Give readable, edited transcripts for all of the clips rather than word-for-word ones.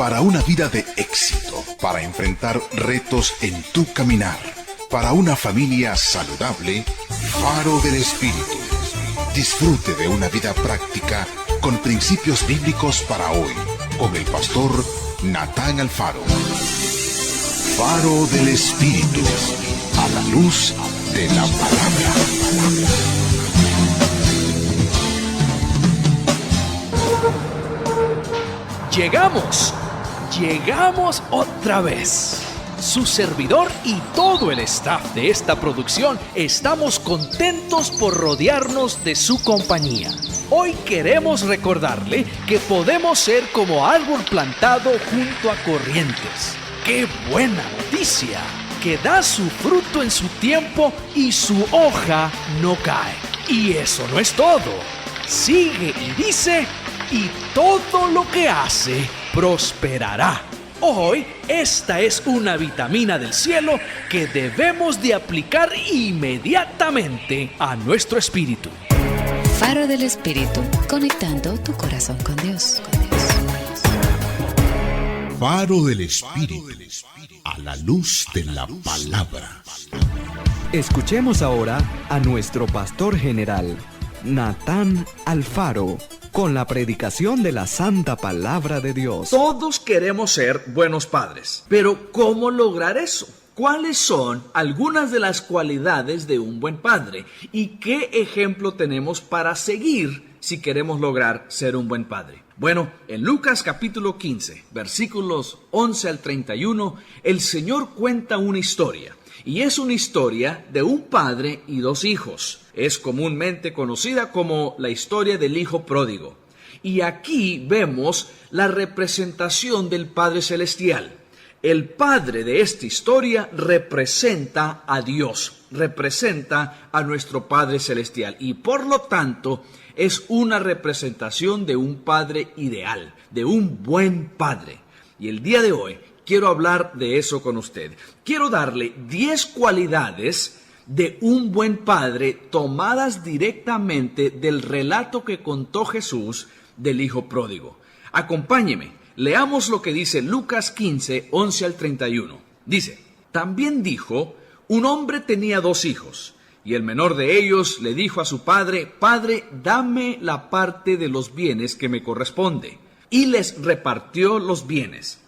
para una vida de éxito, para enfrentar retos en tu caminar, para una familia saludable, Faro del Espíritu. Disfrute de una vida práctica con principios bíblicos para hoy, con el pastor Natán Alfaro. Faro del Espíritu, a la luz de la palabra. Llegamos otra vez. Su servidor y todo el staff de esta producción estamos contentos por rodearnos de su compañía. Hoy queremos recordarle que podemos ser como árbol plantado junto a corrientes. ¡Qué buena noticia! Que da su fruto en su tiempo y su hoja no cae. Y eso no es todo. Sigue y dice, y todo lo que hace prosperará. Hoy, esta es una vitamina del cielo que debemos de aplicar inmediatamente a nuestro espíritu. Faro del Espíritu, conectando tu corazón con Dios. Faro del Espíritu, a la luz de la palabra. Escuchemos ahora a nuestro pastor general, Natán Alfaro, con la predicación de la santa palabra de Dios. Todos queremos ser buenos padres, pero ¿cómo lograr eso? ¿Cuáles son algunas de las cualidades de un buen padre? ¿Y qué ejemplo tenemos para seguir si queremos lograr ser un buen padre? Bueno, en Lucas capítulo 15, versículos 11 al 31, el Señor cuenta una historia. Y es una historia de un padre y dos hijos. Es comúnmente conocida como la historia del hijo pródigo. Y aquí vemos la representación del Padre Celestial. El padre de esta historia representa a Dios, representa a nuestro Padre Celestial. Y por lo tanto, es una representación de un padre ideal, de un buen padre. Y el día de hoy quiero hablar de eso con usted. Quiero darle 10 cualidades de un buen padre tomadas directamente del relato que contó Jesús del hijo pródigo. Acompáñeme, leamos lo que dice Lucas 15, 11 al 31. Dice, también dijo, un hombre tenía 2 hijos, y el menor de ellos le dijo a su padre, Padre, dame la parte de los bienes que me corresponde. Y les repartió los bienes.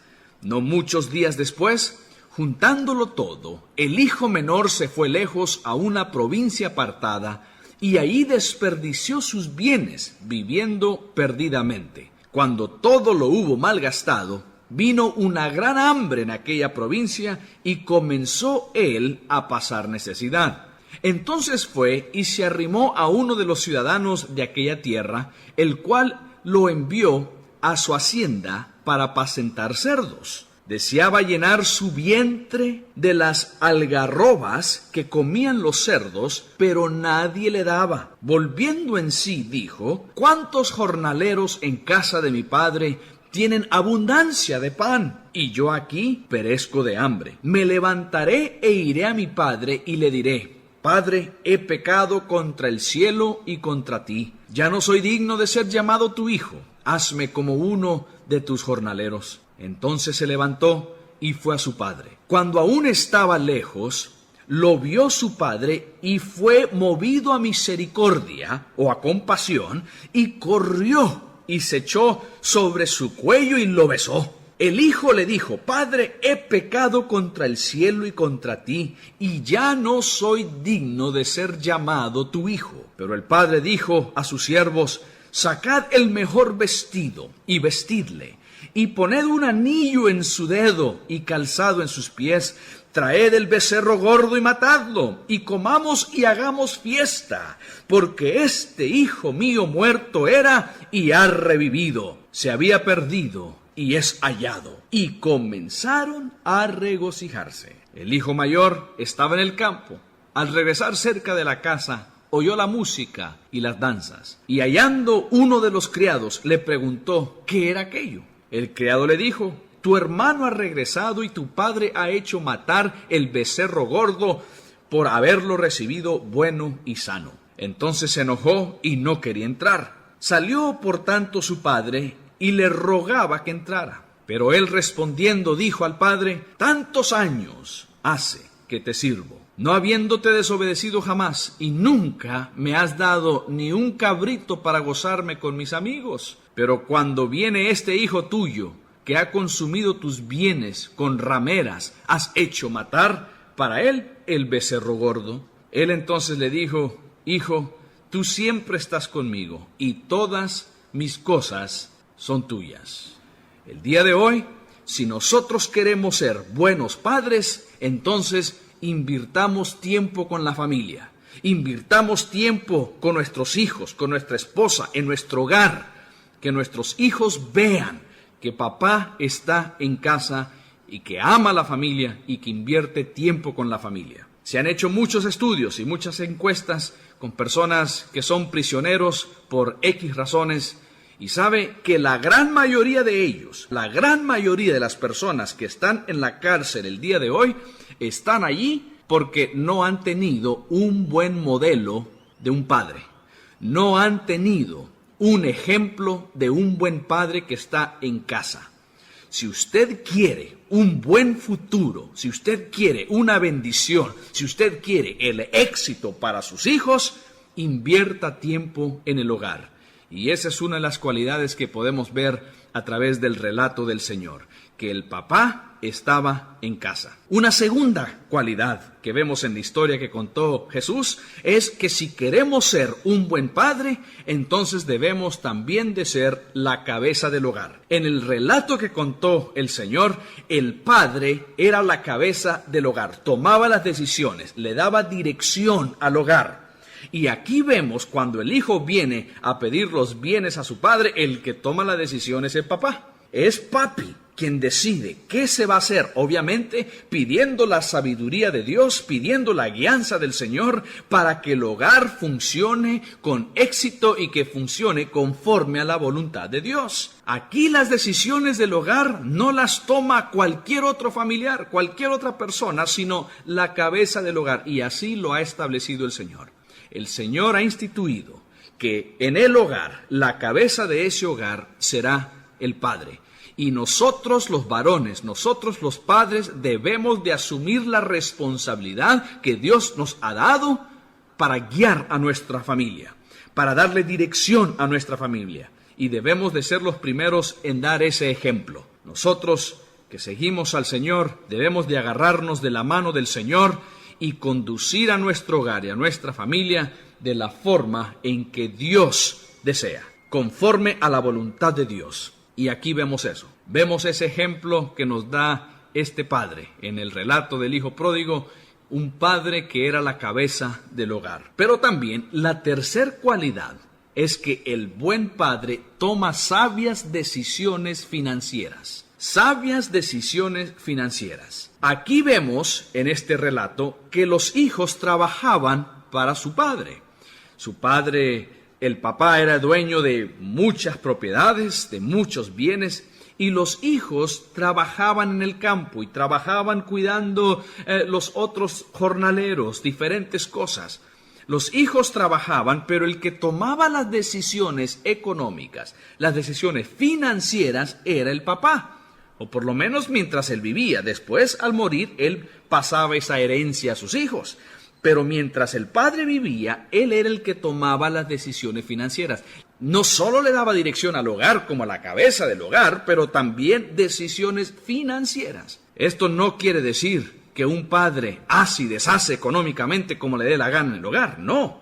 No muchos días después, juntándolo todo, el hijo menor se fue lejos a una provincia apartada y ahí desperdició sus bienes, viviendo perdidamente. Cuando todo lo hubo malgastado, vino una gran hambre en aquella provincia y comenzó él a pasar necesidad. Entonces fue y se arrimó a uno de los ciudadanos de aquella tierra, el cual lo envió a su hacienda para apacentar cerdos. Deseaba llenar su vientre de las algarrobas que comían los cerdos, pero nadie le daba. Volviendo en sí, dijo, ¿cuántos jornaleros en casa de mi padre tienen abundancia de pan? Y yo aquí perezco de hambre. Me levantaré e iré a mi padre y le diré, Padre, he pecado contra el cielo y contra ti. Ya no soy digno de ser llamado tu hijo. Hazme como uno de tus jornaleros. Entonces se levantó y fue a su padre. Cuando aún estaba lejos, lo vio su padre y fue movido a misericordia o a compasión y corrió y se echó sobre su cuello y lo besó. El hijo le dijo, Padre, he pecado contra el cielo y contra ti, y ya no soy digno de ser llamado tu hijo. Pero el padre dijo a sus siervos, sacad el mejor vestido y vestidle, y poned un anillo en su dedo y calzado en sus pies. Traed el becerro gordo y matadlo, y comamos y hagamos fiesta, porque este hijo mío muerto era y ha revivido. Se había perdido y es hallado. Y comenzaron a regocijarse. El hijo mayor estaba en el campo. Al regresar cerca de la casa, oyó la música y las danzas. Y hallando uno de los criados, le preguntó qué era aquello. El criado le dijo, tu hermano ha regresado y tu padre ha hecho matar el becerro gordo por haberlo recibido bueno y sano. Entonces se enojó y no quería entrar. Salió por tanto su padre y le rogaba que entrara. Pero él respondiendo dijo al padre: tantos años hace que te sirvo, no habiéndote desobedecido jamás, y nunca me has dado ni un cabrito para gozarme con mis amigos. Pero cuando viene este hijo tuyo, que ha consumido tus bienes con rameras, has hecho matar para él el becerro gordo. Él entonces le dijo: hijo, tú siempre estás conmigo, y todas mis cosas son tuyas. El día de hoy, si nosotros queremos ser buenos padres, entonces invirtamos tiempo con la familia, invirtamos tiempo con nuestros hijos, con nuestra esposa, en nuestro hogar, que nuestros hijos vean que papá está en casa y que ama a la familia y que invierte tiempo con la familia. Se han hecho muchos estudios y muchas encuestas con personas que son prisioneros por X razones, y sabe que la gran mayoría de ellos, la gran mayoría de las personas que están en la cárcel el día de hoy, están allí porque no han tenido un buen modelo de un padre. No han tenido un ejemplo de un buen padre que está en casa. Si usted quiere un buen futuro, si usted quiere una bendición, si usted quiere el éxito para sus hijos, invierta tiempo en el hogar. Y esa es una de las cualidades que podemos ver a través del relato del Señor, que el papá estaba en casa. Una segunda cualidad que vemos en la historia que contó Jesús es que si queremos ser un buen padre, entonces debemos también de ser la cabeza del hogar. En el relato que contó el Señor, el padre era la cabeza del hogar, tomaba las decisiones, le daba dirección al hogar. Y aquí vemos cuando el hijo viene a pedir los bienes a su padre, el que toma la decisión es el papá. Es papi quien decide qué se va a hacer, obviamente pidiendo la sabiduría de Dios, pidiendo la guianza del Señor para que el hogar funcione con éxito y que funcione conforme a la voluntad de Dios. Aquí las decisiones del hogar no las toma cualquier otro familiar, cualquier otra persona, sino la cabeza del hogar, y así lo ha establecido el Señor. El Señor ha instituido que en el hogar, la cabeza de ese hogar será el padre. Y nosotros los varones, nosotros los padres, debemos de asumir la responsabilidad que Dios nos ha dado para guiar a nuestra familia, para darle dirección a nuestra familia. Y debemos de ser los primeros en dar ese ejemplo. Nosotros que seguimos al Señor, debemos de agarrarnos de la mano del Señor y conducir a nuestro hogar y a nuestra familia de la forma en que Dios desea, conforme a la voluntad de Dios. Y aquí vemos eso. Vemos ese ejemplo que nos da este padre en el relato del hijo pródigo, un padre que era la cabeza del hogar. Pero también la tercer cualidad es que el buen padre toma sabias decisiones financieras. Sabias decisiones financieras. Aquí vemos en este relato que los hijos trabajaban para su padre. Su padre, el papá, era dueño de muchas propiedades, de muchos bienes, y los hijos trabajaban en el campo y trabajaban cuidando los otros jornaleros, diferentes cosas. Los hijos trabajaban, pero el que tomaba las decisiones económicas, las decisiones financieras, era el papá. O por lo menos mientras él vivía. Después, al morir, él pasaba esa herencia a sus hijos. Pero mientras el padre vivía, él era el que tomaba las decisiones financieras. No solo le daba dirección al hogar como a la cabeza del hogar, pero también decisiones financieras. Esto no quiere decir que un padre hace y deshace económicamente como le dé la gana en el hogar. No,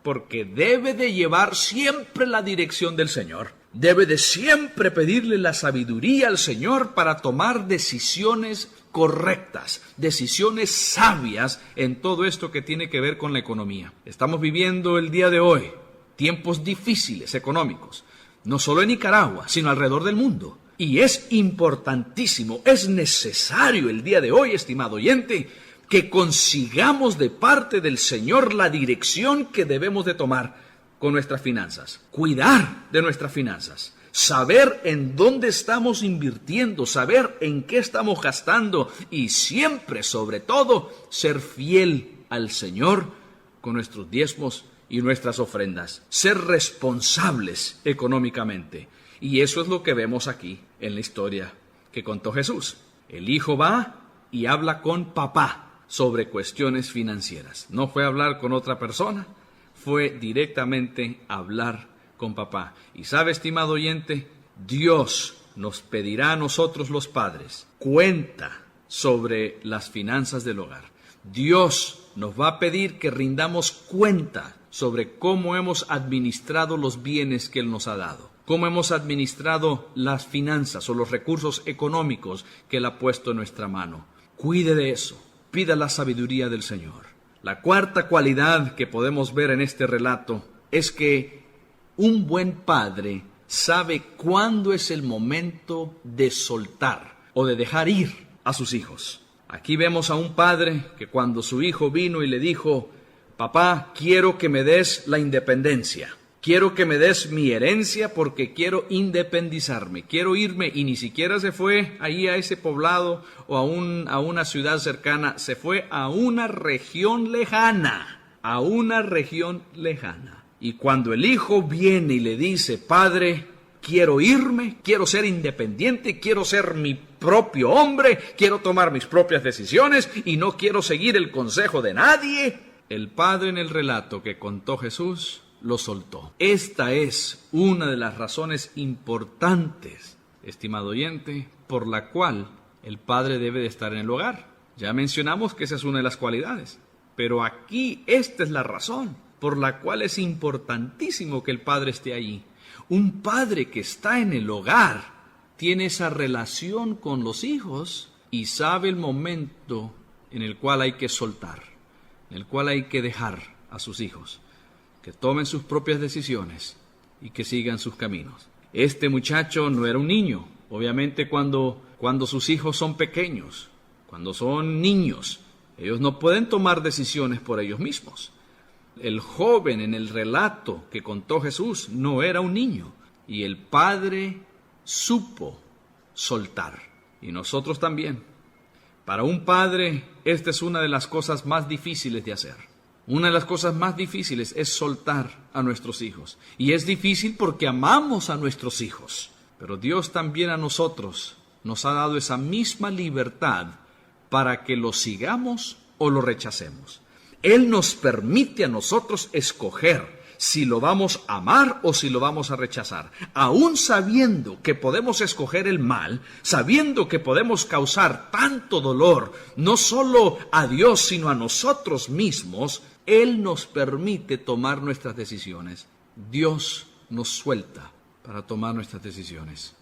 porque debe de llevar siempre la dirección del Señor. Debe de siempre pedirle la sabiduría al Señor para tomar decisiones correctas, decisiones sabias en todo esto que tiene que ver con la economía. Estamos viviendo el día de hoy tiempos difíciles económicos, no solo en Nicaragua, sino alrededor del mundo. Y es importantísimo, es necesario el día de hoy, estimado oyente, que consigamos de parte del Señor la dirección que debemos de tomar con nuestras finanzas, cuidar de nuestras finanzas, saber en dónde estamos invirtiendo, saber en qué estamos gastando y siempre, sobre todo, ser fiel al Señor con nuestros diezmos y nuestras ofrendas, ser responsables económicamente. Y eso es lo que vemos aquí en la historia que contó Jesús. El hijo va y habla con papá sobre cuestiones financieras. No fue a hablar con otra persona, fue directamente a hablar con papá. Y sabe, estimado oyente, Dios nos pedirá a nosotros los padres cuenta sobre las finanzas del hogar. Dios nos va a pedir que rindamos cuenta sobre cómo hemos administrado los bienes que Él nos ha dado, cómo hemos administrado las finanzas o los recursos económicos que Él ha puesto en nuestra mano. Cuide de eso, pida la sabiduría del Señor. La cuarta cualidad que podemos ver en este relato es que un buen padre sabe cuándo es el momento de soltar o de dejar ir a sus hijos. Aquí vemos a un padre que cuando su hijo vino y le dijo: papá, quiero que me des la independencia, quiero que me des mi herencia porque quiero independizarme, quiero irme, y ni siquiera se fue ahí a ese poblado o a una ciudad cercana, se fue a una región lejana, Y cuando el hijo viene y le dice: padre, quiero irme, quiero ser independiente, quiero ser mi propio hombre, quiero tomar mis propias decisiones y no quiero seguir el consejo de nadie, el padre en el relato que contó Jesús lo soltó. Esta es una de las razones importantes, estimado oyente, por la cual el padre debe de estar en el hogar. Ya mencionamos que esa es una de las cualidades, pero aquí esta es la razón por la cual es importantísimo que el padre esté allí. Un padre que está en el hogar tiene esa relación con los hijos y sabe el momento en el cual hay que soltar, en el cual hay que dejar a sus hijos que tomen sus propias decisiones y que sigan sus caminos. Este muchacho no era un niño. Obviamente cuando sus hijos son pequeños, cuando son niños, ellos no pueden tomar decisiones por ellos mismos. El joven en el relato que contó Jesús no era un niño, y el padre supo soltar. Y nosotros también. Para un padre, esta es una de las cosas más difíciles de hacer. Una de las cosas más difíciles es soltar a nuestros hijos. Y es difícil porque amamos a nuestros hijos. Pero Dios también a nosotros nos ha dado esa misma libertad para que lo sigamos o lo rechacemos. Él nos permite a nosotros escoger si lo vamos a amar o si lo vamos a rechazar. Aún sabiendo que podemos escoger el mal, sabiendo que podemos causar tanto dolor, no solo a Dios, sino a nosotros mismos, Él nos permite tomar nuestras decisiones. Dios nos suelta para tomar nuestras decisiones.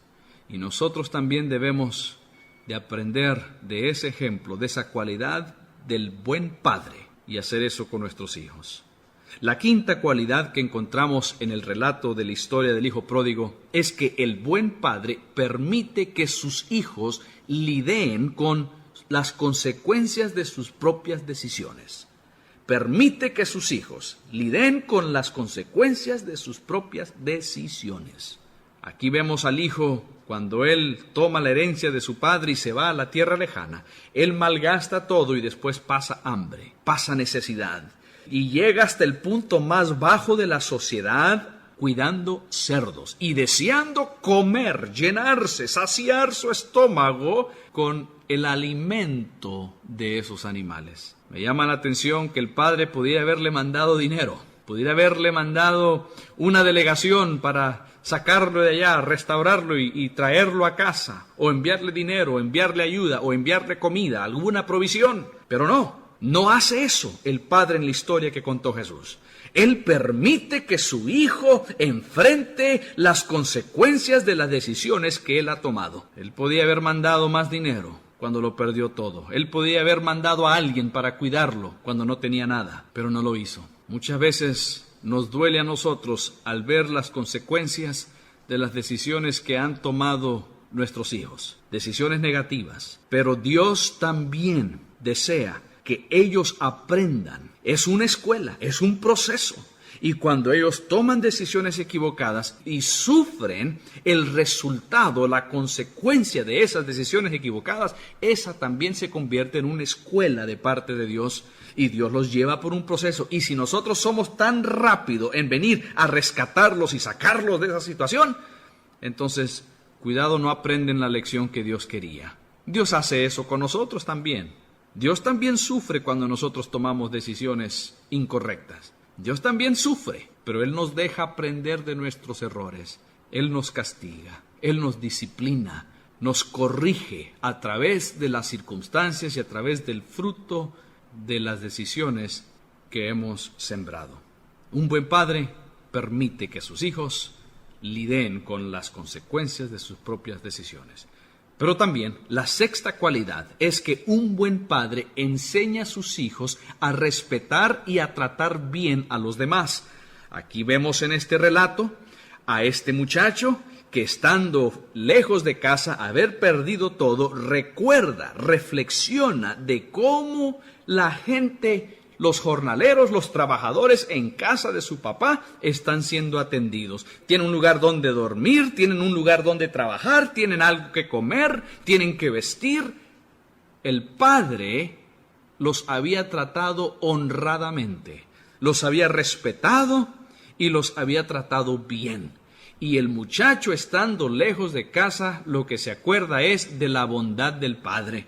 Y nosotros también debemos de aprender de ese ejemplo, de esa cualidad del buen padre, y hacer eso con nuestros hijos. La quinta cualidad que encontramos en el relato de la historia del hijo pródigo es que el buen padre permite que sus hijos lidien con las consecuencias de sus propias decisiones. Permite que sus hijos lidien con las consecuencias de sus propias decisiones. Aquí vemos al hijo cuando él toma la herencia de su padre y se va a la tierra lejana. Él malgasta todo y después pasa hambre, pasa necesidad. Y llega hasta el punto más bajo de la sociedad cuidando cerdos y deseando comer, llenarse, saciar su estómago con el alimento de esos animales. Me llama la atención que el padre pudiera haberle mandado dinero, pudiera haberle mandado una delegación para sacarlo de allá, restaurarlo y traerlo a casa, o enviarle dinero, o enviarle ayuda, o enviarle comida, alguna provisión, pero no hace eso el padre en la historia que contó Jesús. Él permite que su hijo enfrente las consecuencias de las decisiones que él ha tomado. Él podía haber mandado más dinero cuando lo perdió todo. Él podía haber mandado a alguien para cuidarlo cuando no tenía nada, pero no lo hizo. Muchas veces nos duele a nosotros al ver las consecuencias de las decisiones que han tomado nuestros hijos, decisiones negativas, pero Dios también desea que ellos aprendan. Es una escuela, es un proceso. Y cuando ellos toman decisiones equivocadas y sufren el resultado, la consecuencia de esas decisiones equivocadas, esa también se convierte en una escuela de parte de Dios y Dios los lleva por un proceso. Y si nosotros somos tan rápidos en venir a rescatarlos y sacarlos de esa situación, entonces cuidado no aprenden la lección que Dios quería. Dios hace eso con nosotros también. Dios también sufre cuando nosotros tomamos decisiones incorrectas. Dios también sufre, pero Él nos deja aprender de nuestros errores. Él nos castiga, Él nos disciplina, nos corrige a través de las circunstancias y a través del fruto de las decisiones que hemos sembrado. Un buen padre permite que sus hijos lidien con las consecuencias de sus propias decisiones. Pero también la sexta cualidad es que un buen padre enseña a sus hijos a respetar y a tratar bien a los demás. Aquí vemos en este relato a este muchacho que, estando lejos de casa, haber perdido todo, recuerda, reflexiona de cómo la gente, los jornaleros, los trabajadores en casa de su papá están siendo atendidos. Tienen un lugar donde dormir, tienen un lugar donde trabajar, tienen algo que comer, tienen que vestir. El padre los había tratado honradamente, los había respetado y los había tratado bien. Y el muchacho, estando lejos de casa, lo que se acuerda es de la bondad del padre,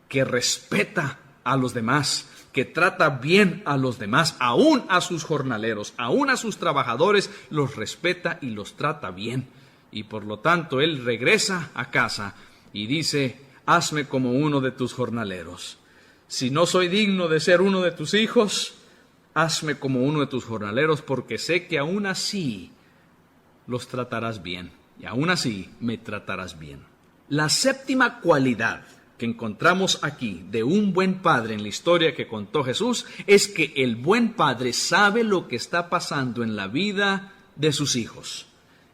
que respeta a los demás, que trata bien a los demás, aún a sus jornaleros, aún a sus trabajadores, los respeta y los trata bien. Y por lo tanto él regresa a casa y dice: hazme como uno de tus jornaleros. Si no soy digno de ser uno de tus hijos, hazme como uno de tus jornaleros, porque sé que aún así los tratarás bien, y aún así me tratarás bien. La séptima cualidad que encontramos aquí de un buen padre en la historia que contó Jesús es que el buen padre sabe lo que está pasando en la vida de sus hijos.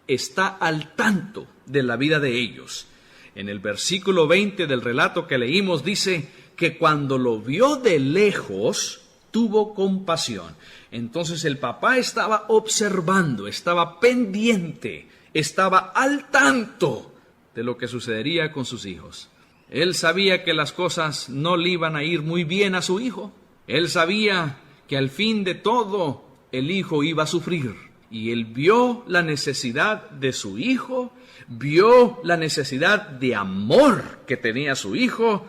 Está al tanto de la vida de ellos. En el versículo 20 del relato que leímos dice que cuando lo vio de lejos, tuvo compasión. Entonces el papá estaba observando, estaba pendiente, estaba al tanto de lo que sucedería con sus hijos. Él sabía que las cosas no le iban a ir muy bien a su hijo. Él sabía que al fin de todo el hijo iba a sufrir. Y él vio la necesidad de su hijo, vio la necesidad de amor que tenía su hijo,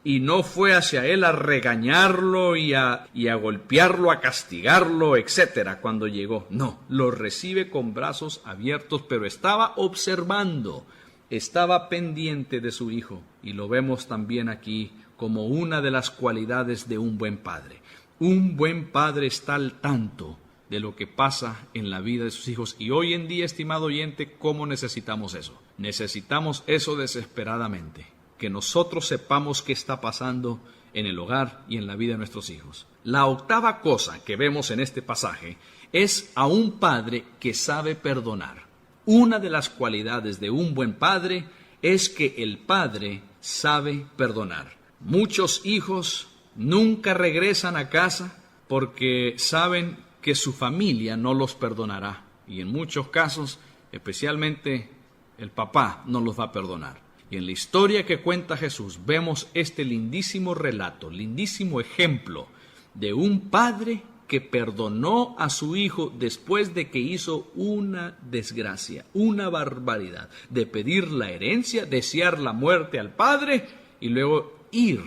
y no fue hacia él a regañarlo y a golpearlo, a castigarlo, etcétera, cuando llegó. No, lo recibe con brazos abiertos, pero estaba observando, estaba pendiente de su hijo. Y lo vemos también aquí como una de las cualidades de un buen padre. Un buen padre está al tanto de lo que pasa en la vida de sus hijos. Y hoy en día, estimado oyente, ¿cómo necesitamos eso? Necesitamos eso desesperadamente. Que nosotros sepamos qué está pasando en el hogar y en la vida de nuestros hijos. La octava cosa que vemos en este pasaje es a un padre que sabe perdonar. Una de las cualidades de un buen padre es que el padre sabe perdonar. Muchos hijos nunca regresan a casa porque saben que su familia no los perdonará. Y en muchos casos, especialmente el papá, no los va a perdonar. Y en la historia que cuenta Jesús vemos este lindísimo relato, lindísimo ejemplo de un padre que perdonó a su hijo después de que hizo una desgracia, una barbaridad, de pedir la herencia, desear la muerte al padre y luego ir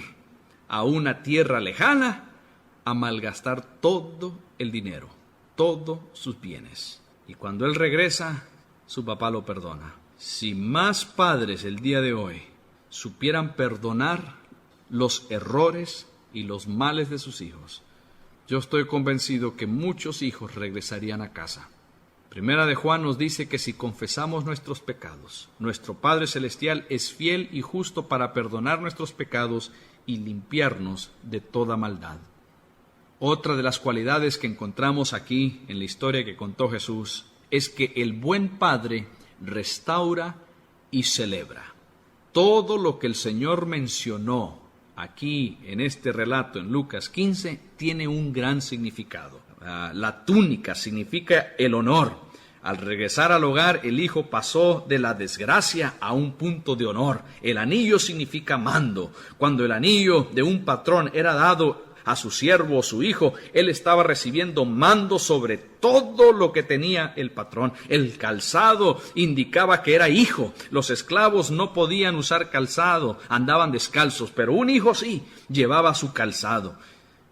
a una tierra lejana a malgastar todo el dinero, todos sus bienes. Y cuando él regresa, su papá lo perdona. Si más padres el día de hoy supieran perdonar los errores y los males de sus hijos, yo estoy convencido que muchos hijos regresarían a casa. Primera de Juan nos dice que si confesamos nuestros pecados, nuestro Padre Celestial es fiel y justo para perdonar nuestros pecados y limpiarnos de toda maldad. Otra de las cualidades que encontramos aquí en la historia que contó Jesús es que el buen padre restaura y celebra. Todo lo que el Señor mencionó aquí en este relato en Lucas 15 tiene un gran significado. La túnica significa el honor. Al regresar al hogar, el hijo pasó de la desgracia a un punto de honor. El anillo significa mando. Cuando el anillo de un patrón era dado a su siervo o su hijo, él estaba recibiendo mando sobre todo lo que tenía el patrón. El calzado indicaba que era hijo. Los esclavos no podían usar calzado, andaban descalzos, pero un hijo sí, llevaba su calzado.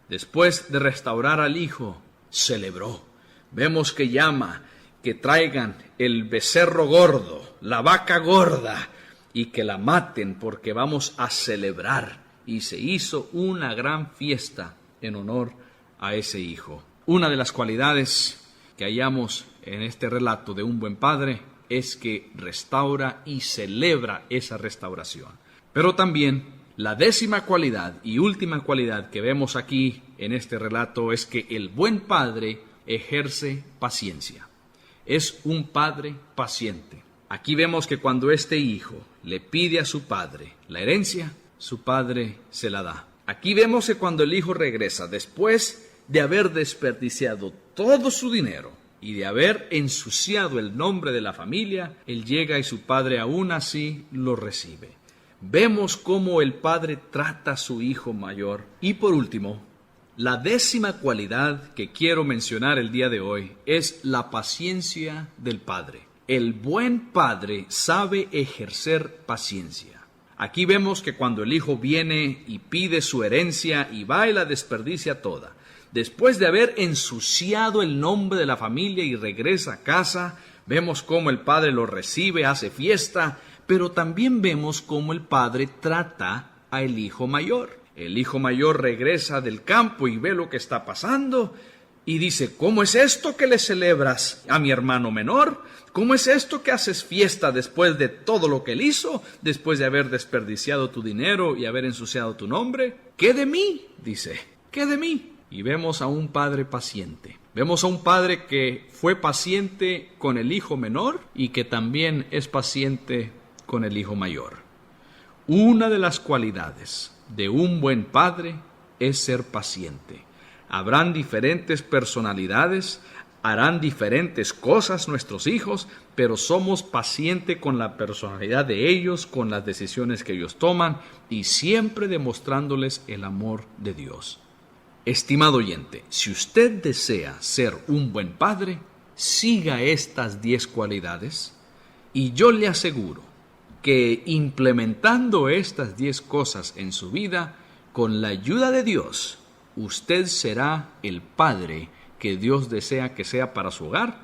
Después de restaurar al hijo, celebró. Vemos que llama que traigan el becerro gordo, la vaca gorda, y que la maten porque vamos a celebrar. Y se hizo una gran fiesta en honor a ese hijo. Una de las cualidades que hallamos en este relato de un buen padre es que restaura y celebra esa restauración. Pero también la 10ª cualidad y última cualidad que vemos aquí en este relato es que el buen padre ejerce paciencia. Es un padre paciente. Aquí vemos que cuando este hijo le pide a su padre la herencia, su padre se la da. Aquí vemos que cuando el hijo regresa, después de haber desperdiciado todo su dinero y de haber ensuciado el nombre de la familia, él llega y su padre aún así lo recibe. Vemos cómo el padre trata a su hijo mayor. Y por último, la 10ª cualidad que quiero mencionar el día de hoy es la paciencia del padre. El buen padre sabe ejercer paciencia. Aquí vemos que cuando el hijo viene y pide su herencia y va y la desperdicia toda, después de haber ensuciado el nombre de la familia y regresa a casa, vemos cómo el padre lo recibe, hace fiesta, pero también vemos cómo el padre trata al hijo mayor. El hijo mayor regresa del campo y ve lo que está pasando y dice: ¿cómo es esto que le celebras a mi hermano menor? ¿Cómo es esto que haces fiesta después de todo lo que él hizo? Después de haber desperdiciado tu dinero y haber ensuciado tu nombre. ¿Qué de mí? Dice. ¿Qué de mí? Y vemos a un padre paciente. Vemos a un padre que fue paciente con el hijo menor y que también es paciente con el hijo mayor. Una de las cualidades de un buen padre es ser paciente. Habrán diferentes personalidades, harán diferentes cosas nuestros hijos, pero somos pacientes con la personalidad de ellos, con las decisiones que ellos toman y siempre demostrándoles el amor de Dios. Estimado oyente, si usted desea ser un buen padre, siga estas 10 cualidades y yo le aseguro que implementando estas 10 cosas en su vida, con la ayuda de Dios, usted será el padre que Dios desea que sea para su hogar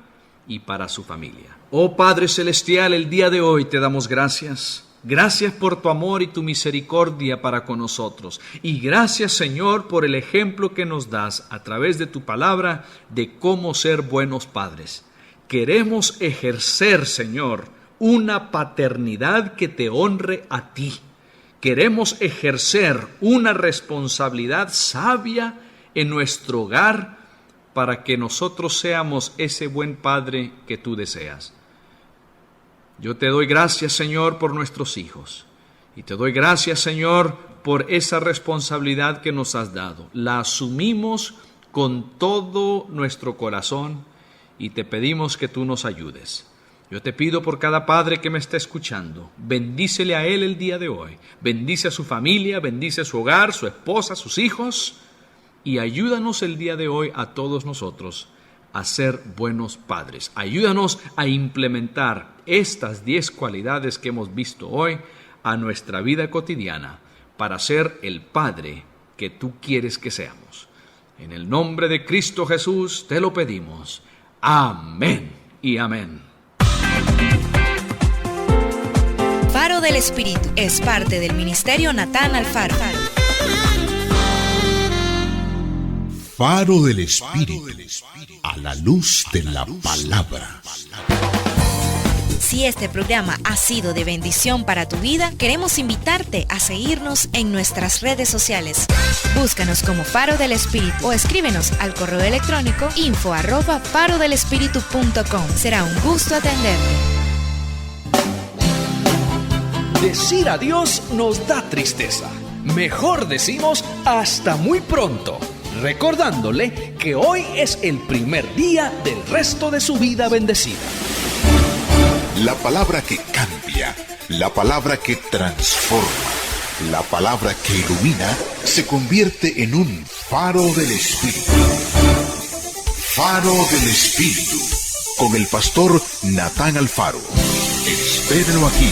y para su familia. Oh Padre Celestial, el día de hoy te damos gracias. Gracias por tu amor y tu misericordia para con nosotros. Y gracias, Señor, por el ejemplo que nos das a través de tu palabra de cómo ser buenos padres. Queremos ejercer, Señor, una paternidad que te honre a ti. Queremos ejercer una responsabilidad sabia en nuestro hogar para que nosotros seamos ese buen padre que tú deseas. Yo te doy gracias, Señor, por nuestros hijos. Y te doy gracias, Señor, por esa responsabilidad que nos has dado. La asumimos con todo nuestro corazón y te pedimos que tú nos ayudes. Yo te pido por cada padre que me está escuchando, bendícele a él el día de hoy, bendice a su familia, bendice a su hogar, su esposa, sus hijos, y ayúdanos el día de hoy a todos nosotros a ser buenos padres. Ayúdanos a implementar estas 10 cualidades que hemos visto hoy a nuestra vida cotidiana para ser el padre que tú quieres que seamos. En el nombre de Cristo Jesús te lo pedimos. Amén y amén. Faro del Espíritu es parte del Ministerio Natán Alfaro. Faro del Espíritu, a la luz de la palabra. Si este programa ha sido de bendición para tu vida, queremos invitarte a seguirnos en nuestras redes sociales. Búscanos como Faro del Espíritu o escríbenos al correo electrónico info@farodelespiritu.com. Será un gusto atenderte. Decir adiós nos da tristeza. Mejor decimos hasta muy pronto, recordándole que hoy es el primer día del resto de su vida bendecida. La palabra que cambia, la palabra que transforma, La palabra que ilumina se convierte en un faro del Espíritu. Faro del Espíritu, con el pastor Natán Alfaro. Espérenlo aquí,